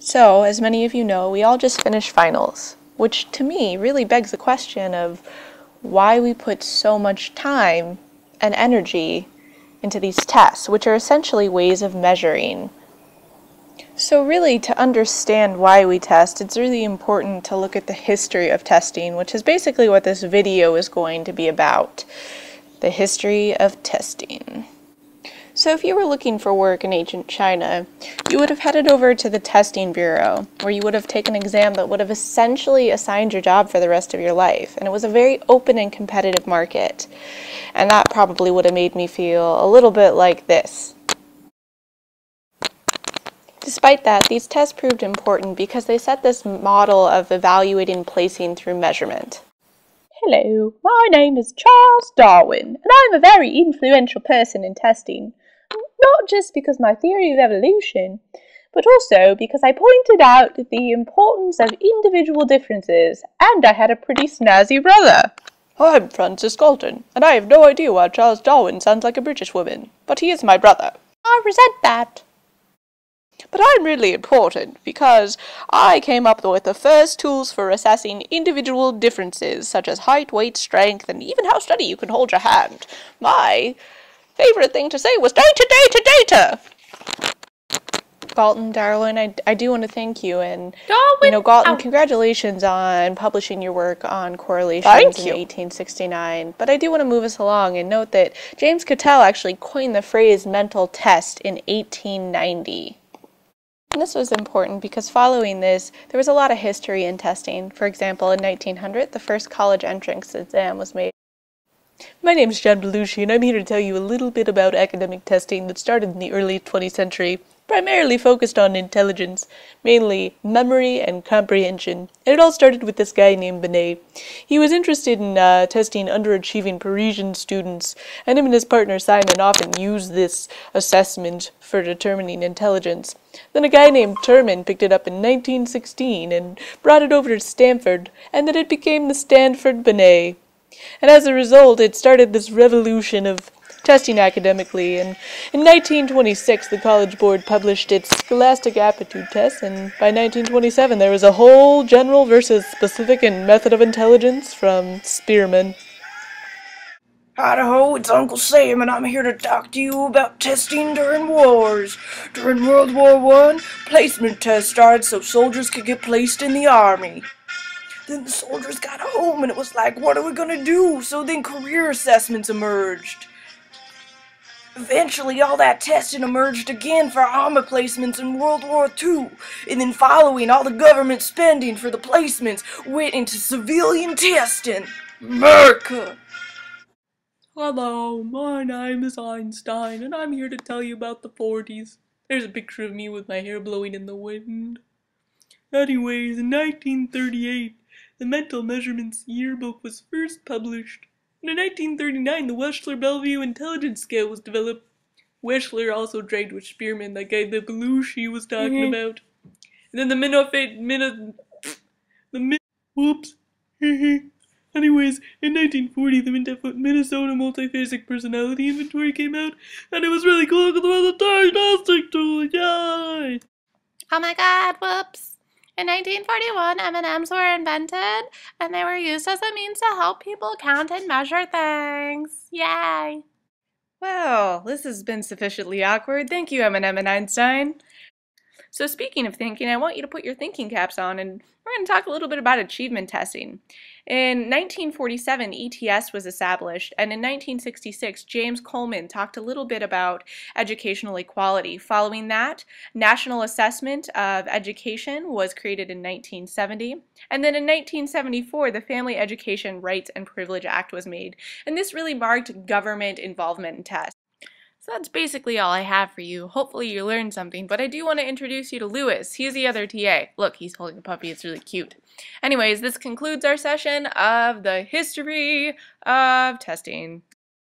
So, as many of you know, we all just finished finals, which to me really begs the question of why we put so much time and energy into these tests, which are essentially ways of measuring. So really, to understand why we test, it's really important to look at the history of testing, which is basically what this video is going to be about. The history of testing. So if you were looking for work in ancient China, you would have headed over to the testing bureau, where you would have taken an exam that would have essentially assigned your job for the rest of your life. And it was a very open and competitive market. And that probably would have made me feel a little bit like this. Despite that, these tests proved important because they set this model of evaluating placing through measurement. Hello, my name is Charles Darwin, and I'm a very influential person in testing. Not just because my theory of evolution, but also because I pointed out the importance of individual differences, and I had a pretty snazzy brother. I'm Frances Galton, and I have no idea why Charles Darwin sounds like a British woman, but he is my brother. I resent that. But I'm really important because I came up with the first tools for assessing individual differences, such as height, weight, strength, and even how steady you can hold your hand. My favorite thing to say was data, data, data! Galton, Darwin, I do want to thank you, and Darwin, Galton, congratulations on publishing your work on correlations in 1869. But I do want to move us along and note that James Cattell actually coined the phrase mental test in 1890. And this was important because following this, there was a lot of history in testing. For example, in 1900, the first college entrance exam was made. My name is John Belushi, and I'm here to tell you a little bit about academic testing that started in the early 20th century, primarily focused on intelligence, mainly memory and comprehension. And it all started with this guy named Binet. He was interested in testing underachieving Parisian students, and him and his partner Simon often used this assessment for determining intelligence. Then a guy named Terman picked it up in 1916 and brought it over to Stanford, and then it became the Stanford Binet. And as a result, it started this revolution of testing academically, and in 1926 the College Board published its Scholastic Aptitude Test, and by 1927 there was a whole general versus specific and method of intelligence from Spearman. Hi-ho, it's Uncle Sam, and I'm here to talk to you about testing during wars. During World War I, placement tests started so soldiers could get placed in the army. Then the soldiers got home, and it was like, what are we gonna do? So then career assessments emerged. Eventually, all that testing emerged again for army placements in World War II, and then following, all the government spending for the placements went into civilian testing. America! Hello, my name is Einstein, and I'm here to tell you about the 40s. There's a picture of me with my hair blowing in the wind. Anyways, in 1938, the Mental Measurements Yearbook was first published. And in 1939, the Wechsler-Bellevue Intelligence Scale was developed. Wechsler also trained with Spearman, that guy that Belushi was talking about. And then whoops. Anyways, in 1940, the Minnesota Multiphasic Personality Inventory came out, and it was really cool because it was a diagnostic tool, yay! Oh my god, whoops. In 1941, M&Ms were invented, and they were used as a means to help people count and measure things. Yay! Well, this has been sufficiently awkward. Thank you, Eminem and Einstein. So speaking of thinking, I want you to put your thinking caps on, and we're going to talk a little bit about achievement testing. In 1947, ETS was established, and in 1966, James Coleman talked a little bit about educational equality. Following that, National Assessment of Education was created in 1970, and then in 1974, the Family Education Rights and Privilege Act was made, and this really marked government involvement in tests. So that's basically all I have for you. Hopefully you learned something, but I do want to introduce you to Lewis. He's the other TA. Look, he's holding a puppy. It's really cute. Anyways, this concludes our session of the history of testing.